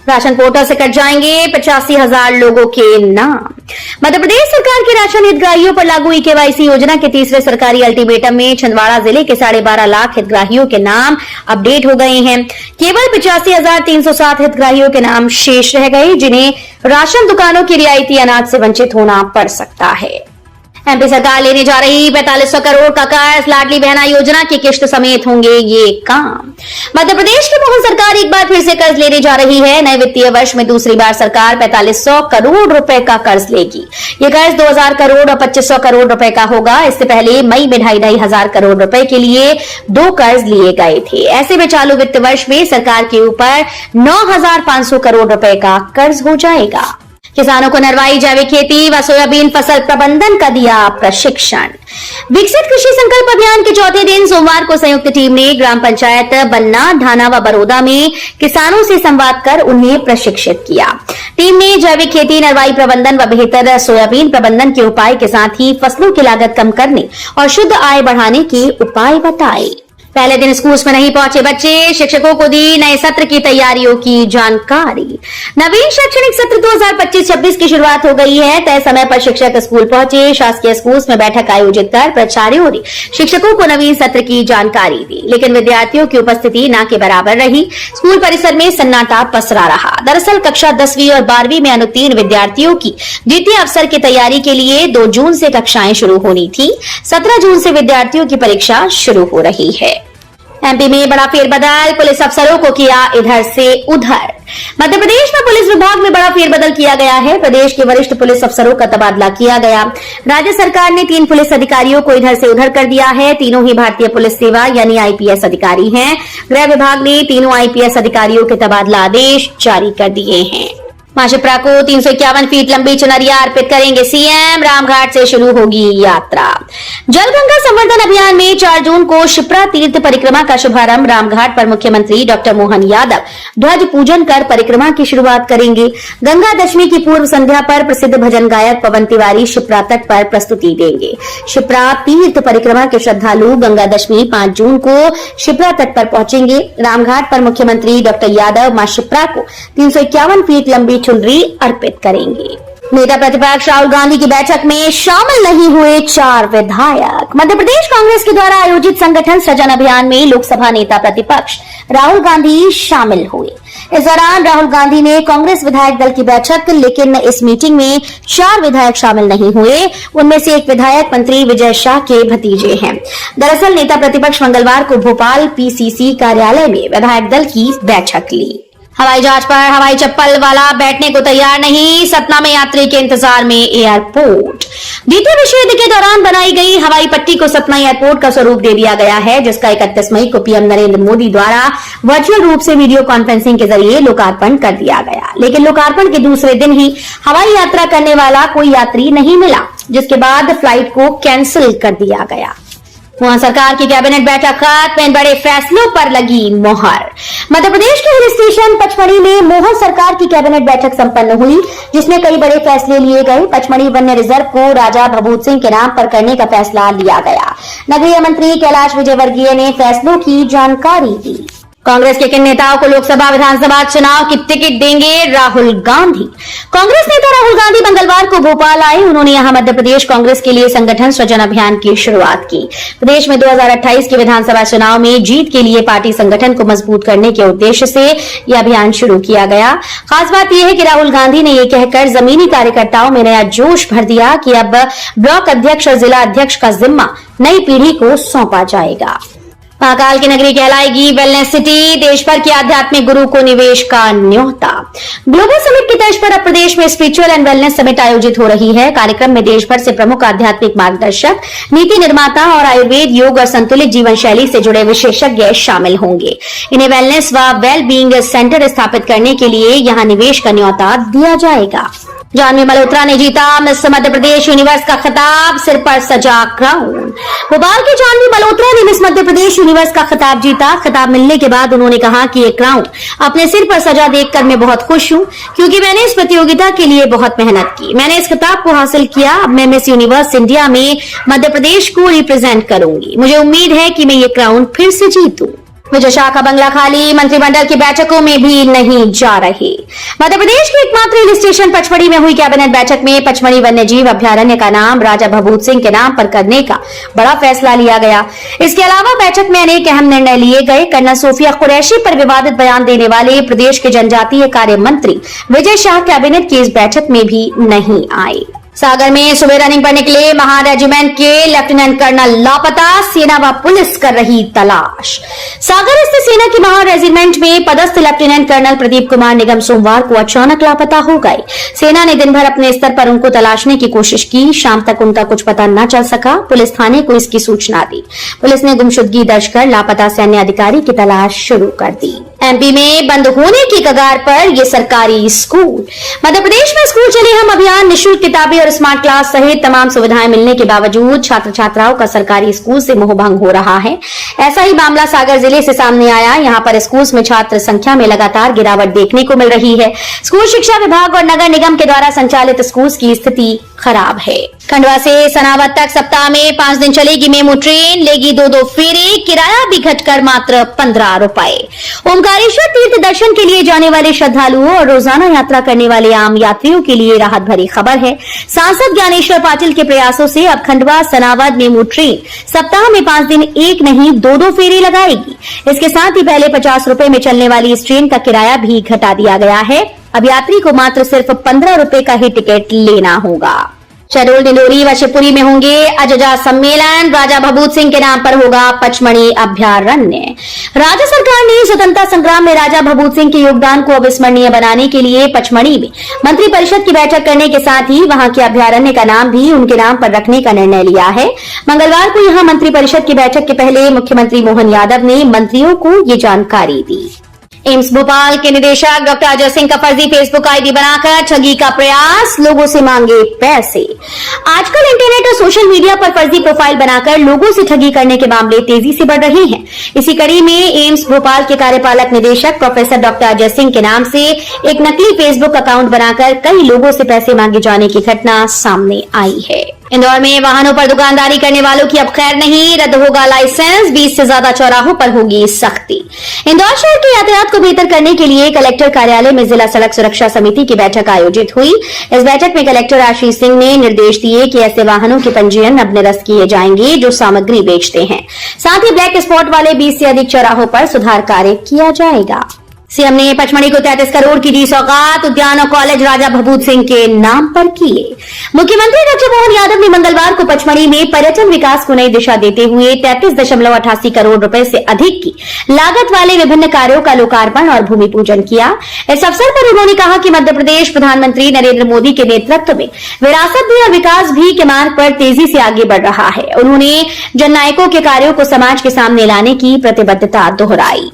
Ration portal से cut जाएंगे 85,000 लोगों के नाम। मध्य प्रदेश सरकार के राशन हितग्राहियों पर लागू ई-केवाईसी योजना के तीसरे सरकारी अल्टीमेटम में छिंदवाड़ा जिले के 12.5 लाख हितग्राहियों के नाम अपडेट हो गए हैं। केवल 85,307 हितग्राहियों के नाम शेष रह गए, जिन्हें राशन दुकानों की रियायती अनाज से वंचित होना पड़ सकता है। एमपी सरकार लेने जा रही 4500 करोड़ का कर्ज, लाडली बहना योजना की किश्त समेत होंगे ये काम। मध्य प्रदेश की मोहन सरकार एक बार फिर से कर्ज लेने जा रही है। नए वित्तीय वर्ष में दूसरी बार सरकार 4500 करोड़ रुपए का कर्ज लेगी। ये कर्ज 2000 करोड़ और 2500 करोड़ रुपए का होगा। इससे पहले मई में 2,500 करोड़ रुपए के लिए 2 कर्ज लिए गए थे। ऐसे में चालू वित्त वर्ष में सरकार के ऊपर 9,500 करोड़ रुपए का कर्ज हो जाएगा। किसानों को नरवाई जैविक खेती व सोयाबीन फसल प्रबंधन का दिया प्रशिक्षण। विकसित कृषि संकल्प अभियान के चौथे दिन सोमवार को संयुक्त टीम ने ग्राम पंचायत बन्ना, ढाना व बरोदा में किसानों से संवाद कर उन्हें प्रशिक्षित किया। टीम ने जैविक खेती, नरवाई प्रबंधन व बेहतर सोयाबीन प्रबंधन के उपाय के साथ ही फसलों की लागत कम करने और शुद्ध आय बढ़ाने के उपाय बताए। पहले दिन स्कूल में नहीं पहुंचे बच्चे, शिक्षकों को दी नए सत्र की तैयारियों की जानकारी। नवीन शैक्षणिक सत्र 2025-26 की शुरुआत हो गई है। तय समय पर शिक्षक स्कूल पहुंचे। शासकीय स्कूल में बैठक आयोजित कर प्राचार्यों ने शिक्षकों को नवीन सत्र की जानकारी दी, लेकिन विद्यार्थियों की उपस्थिति न के बराबर रही। स्कूल परिसर में सन्नाटा पसरा रहा। दरअसल कक्षा 10वीं और 12वीं में अनुत्तीर्ण विद्यार्थियों की द्वितीय अवसर की तैयारी के लिए 2 जून से कक्षाएं शुरू होनी थी। 17 जून से विद्यार्थियों की परीक्षा शुरू हो रही है। एमपी में बड़ा फेरबदल, पुलिस अफसरों को किया इधर से उधर। मध्य प्रदेश में पुलिस विभाग में बड़ा फेरबदल किया गया है। प्रदेश के वरिष्ठ पुलिस अफसरों का तबादला किया गया। राज्य सरकार ने 3 पुलिस अधिकारियों को इधर से उधर कर दिया है। तीनों ही भारतीय पुलिस सेवा यानी आईपीएस अधिकारी हैं। गृह विभाग ने तीनों आईपीएस अधिकारियों के तबादला आदेश जारी कर दिए हैं। मां शिप्रा को 351 फीट लंबी चुनरिया अर्पित करेंगे सीएम। रामघाट से शुरू होगी यात्रा। जलगंगा संवर्धन अभियान में 4 जून को शिप्रा तीर्थ परिक्रमा का शुभारंभ रामघाट पर मुख्यमंत्री डॉक्टर मोहन यादव ध्वज पूजन कर परिक्रमा की शुरुआत करेंगे। गंगा दशमी की पूर्व संध्या पर प्रसिद्ध भजन गायक पवन तिवारी शिप्रा तट पर प्रस्तुति देंगे। शिप्रा तीर्थ परिक्रमा के श्रद्धालु गंगा दशमी 5 जून को शिप्रा तट पर पहुंचेंगे। रामघाट पर मुख्यमंत्री डॉक्टर यादव मां शिप्रा को 351 फीट लंबी चुनरी अर्पित करेंगे। नेता प्रतिपक्ष राहुल गांधी की बैठक में शामिल नहीं हुए 4 विधायक। मध्य प्रदेश कांग्रेस के द्वारा आयोजित संगठन सृजन अभियान में लोकसभा नेता प्रतिपक्ष राहुल गांधी शामिल हुए। इस दौरान राहुल गांधी ने कांग्रेस विधायक दल की बैठक, लेकिन इस मीटिंग में 4 विधायक शामिल नहीं हुए। उनमें से एक विधायक मंत्री विजय शाह के भतीजे हैं। दरअसल नेता प्रतिपक्ष मंगलवार को भोपाल पीसीसी कार्यालय में विधायक दल की बैठक ली। हवाई जहाज पर हवाई चप्पल वाला बैठने को तैयार नहीं। सतना में यात्री के इंतजार में एयरपोर्ट। द्वितीय विश्व युद्ध के दौरान बनाई गई हवाई पट्टी को सतना एयरपोर्ट का स्वरूप दे दिया गया है, जिसका 31 मई को पीएम नरेंद्र मोदी द्वारा वर्चुअल रूप से वीडियो कॉन्फ्रेंसिंग के जरिए लोकार्पण कर दिया गया। लेकिन लोकार्पण के दूसरे दिन ही हवाई यात्रा करने वाला कोई यात्री नहीं मिला, जिसके बाद फ्लाइट को कैंसिल कर दिया गया। वहां सरकार की कैबिनेट बैठक में बड़े फैसलों पर लगी मोहर। मध्य प्रदेश के हिल स्टेशन पचमढ़ी में मोहन सरकार की कैबिनेट बैठक संपन्न हुई, जिसमें कई बड़े फैसले लिए गए। पचमढ़ी वन्य रिजर्व को राजा भभूत सिंह के नाम पर करने का फैसला लिया गया। नगरीय मंत्री कैलाश विजयवर्गीय ने फैसलों की जानकारी दी। कांग्रेस के किन नेताओं को लोकसभा विधानसभा चुनाव की टिकट देंगे राहुल गांधी। कांग्रेस नेता राहुल गांधी मंगलवार को भोपाल आए। उन्होंने यहां मध्य प्रदेश कांग्रेस के लिए संगठन सृजन अभियान की शुरुआत की। प्रदेश में 2028 के विधानसभा चुनाव में जीत के लिए पार्टी संगठन को मजबूत करने के उद्देश्य से यह अभियान शुरू किया गया। खास बात यह है कि राहुल गांधी ने यह कहकर जमीनी कार्यकर्ताओं में नया जोश भर दिया कि अब ब्लॉक अध्यक्ष और जिला अध्यक्ष का जिम्मा नई पीढ़ी को सौंपा जाएगा। महाकाल की नगरी कहलाएगी वेलनेस सिटी। देश भर के आध्यात्मिक गुरु को निवेश का न्योता। ग्लोबल समिट की तर्ज पर अब प्रदेश में स्पिरिचुअल एंड वेलनेस समिट आयोजित हो रही है। कार्यक्रम में देश भर से प्रमुख आध्यात्मिक मार्गदर्शक, नीति निर्माता और आयुर्वेद, योग और संतुलित जीवन शैली से जुड़े विशेषज्ञ शामिल होंगे। इन्हें वेलनेस व वेल बीइंग सेंटर स्थापित करने के लिए यहाँ निवेश का न्योता दिया जाएगा। जानवी मल्होत्रा ने जीता मिस मध्य प्रदेश यूनिवर्स का खिताब, सिर पर सजा क्राउन। भोपाल की जानवी मल्होत्रा ने मिस मध्य प्रदेश यूनिवर्स का खिताब जीता। खिताब मिलने के बाद उन्होंने कहा कि ये क्राउन अपने सिर पर सजा देखकर मैं बहुत खुश हूँ, क्योंकि मैंने इस प्रतियोगिता के लिए बहुत मेहनत की। मैंने इस खिताब को हासिल किया। अब मैं मिस यूनिवर्स इंडिया में मध्य प्रदेश को रिप्रेजेंट करूंगी। मुझे उम्मीद है कि मैं ये क्राउन फिर से जीतूं। विजय शाह का बंगला खाली, मंत्रिमंडल की बैठकों में भी नहीं जा रहे। मध्य प्रदेश के एकमात्र हिल स्टेशन पचमढ़ी में हुई कैबिनेट बैठक में पचमढ़ी वन्यजीव अभ्यारण्य का नाम राजा भभूत सिंह के नाम पर करने का बड़ा फैसला लिया गया। इसके अलावा बैठक में अनेक अहम निर्णय लिए गए। कर्नल सोफिया कुरैशी पर विवादित बयान देने वाले प्रदेश के जनजातीय कार्य मंत्री विजय शाह कैबिनेट की इस बैठक में भी नहीं आए। सागर में सुबह रनिंग पर निकले महा रेजिमेंट के लेफ्टिनेंट कर्नल लापता, सेना व पुलिस कर रही तलाश। सागर स्थित सेना की महा रेजिमेंट में पदस्थ लेफ्टिनेंट कर्नल प्रदीप कुमार निगम सोमवार को अचानक लापता हो गए। सेना ने दिन भर अपने स्तर पर उनको तलाशने की कोशिश की। शाम तक उनका कुछ पता न चल सका। पुलिस थाने को इसकी सूचना दी। पुलिस ने गुमशुदगी दर्ज कर लापता सैन्य अधिकारी की तलाश शुरू कर दी। एमपी में बंद होने की कगार पर ये सरकारी स्कूल। मध्य प्रदेश में स्कूल चले हम अभियान निःशुल्क किताबें और स्मार्ट क्लास सहित तमाम सुविधाएं मिलने के बावजूद छात्र छात्राओं का सरकारी स्कूल से मोहभंग हो रहा है। ऐसा ही मामला सागर जिले से सामने आया। यहाँ पर स्कूल में छात्र संख्या में लगातार गिरावट देखने को मिल रही है। स्कूल शिक्षा विभाग और नगर निगम के द्वारा संचालित स्कूल की स्थिति खराब है। खंडवा से सनावद तक सप्ताह में 5 दिन चलेगी मेमू ट्रेन, लेगी 2-2 फेरे, किराया भी घटकर मात्र 15 रुपए। ओमकारेश्वर तीर्थ दर्शन के लिए जाने वाले श्रद्धालुओं और रोजाना यात्रा करने वाले आम यात्रियों के लिए राहत भरी खबर है। सांसद ज्ञानेश्वर पाटिल के प्रयासों से अब खंडवा सनावद मेमू ट्रेन सप्ताह में 5 दिन एक नहीं 2-2 फेरे लगाएगी। इसके साथ ही पहले 50 रुपए में चलने वाली इस ट्रेन का किराया भी घटा दिया गया है। अब यात्री को मात्र सिर्फ 15 रुपए का ही टिकट लेना होगा। शहडोल, डिंडोरी व शिवपुरी में होंगे अजजा सम्मेलन। राजा भभूत सिंह के नाम पर होगा पचमढ़ी अभ्यारण्य। राज्य सरकार ने स्वतंत्रता संग्राम में राजा भभूत सिंह के योगदान को अविस्मरणीय बनाने के लिए पचमढ़ी में मंत्री परिषद की बैठक करने के साथ ही वहां के अभ्यारण्य का नाम भी उनके नाम पर रखने का निर्णय लिया है। मंगलवार को यहां मंत्री परिषद की बैठक के पहले मुख्यमंत्री मोहन यादव ने मंत्रियों को ये जानकारी दी। एम्स भोपाल के निदेशक डॉक्टर अजय सिंह का फर्जी फेसबुक आईडी बनाकर ठगी का प्रयास, लोगों से मांगे पैसे। आजकल इंटरनेट और सोशल मीडिया पर फर्जी प्रोफाइल बनाकर लोगों से ठगी करने के मामले तेजी से बढ़ रहे हैं। इसी कड़ी में एम्स भोपाल के कार्यपालक निदेशक प्रोफेसर डॉक्टर अजय सिंह के नाम से एक नकली फेसबुक अकाउंट बनाकर कई लोगों से पैसे मांगे जाने की घटना सामने आई है। इंदौर में वाहनों पर दुकानदारी करने वालों की अब खैर नहीं, रद्द होगा लाइसेंस। 20 से ज्यादा चौराहों पर होगी सख्ती। इंदौर शहर के यातायात को बेहतर करने के लिए कलेक्टर कार्यालय में जिला सड़क सुरक्षा समिति की बैठक आयोजित हुई। इस बैठक में कलेक्टर आशीष सिंह ने निर्देश दिए कि ऐसे वाहनों के पंजीयन अब निरस्त किए जाएंगे जो सामग्री बेचते हैं। साथ ही ब्लैक स्पॉट वाले 20 से अधिक चौराहों पर सुधार कार्य किया जाएगा। सीएम ने पचमढ़ी को 33 करोड़ की दी सौगात। उद्यान और कॉलेज राजा भभूत सिंह के नाम पर किए। मुख्यमंत्री डॉक्टर मोहन यादव ने मंगलवार को पचमढ़ी में पर्यटन विकास को नई दिशा देते हुए 33.88 करोड़ रुपए से अधिक की लागत वाले विभिन्न कार्यों का लोकार्पण और भूमि पूजन किया। इस अवसर पर उन्होंने कहा कि मध्य प्रदेश प्रधानमंत्री नरेंद्र मोदी के नेतृत्व में विरासत भी और विकास भी के मार्ग पर तेजी से आगे बढ़ रहा है। उन्होंने जननायकों के कार्यों को समाज के सामने लाने की प्रतिबद्धता दोहराई।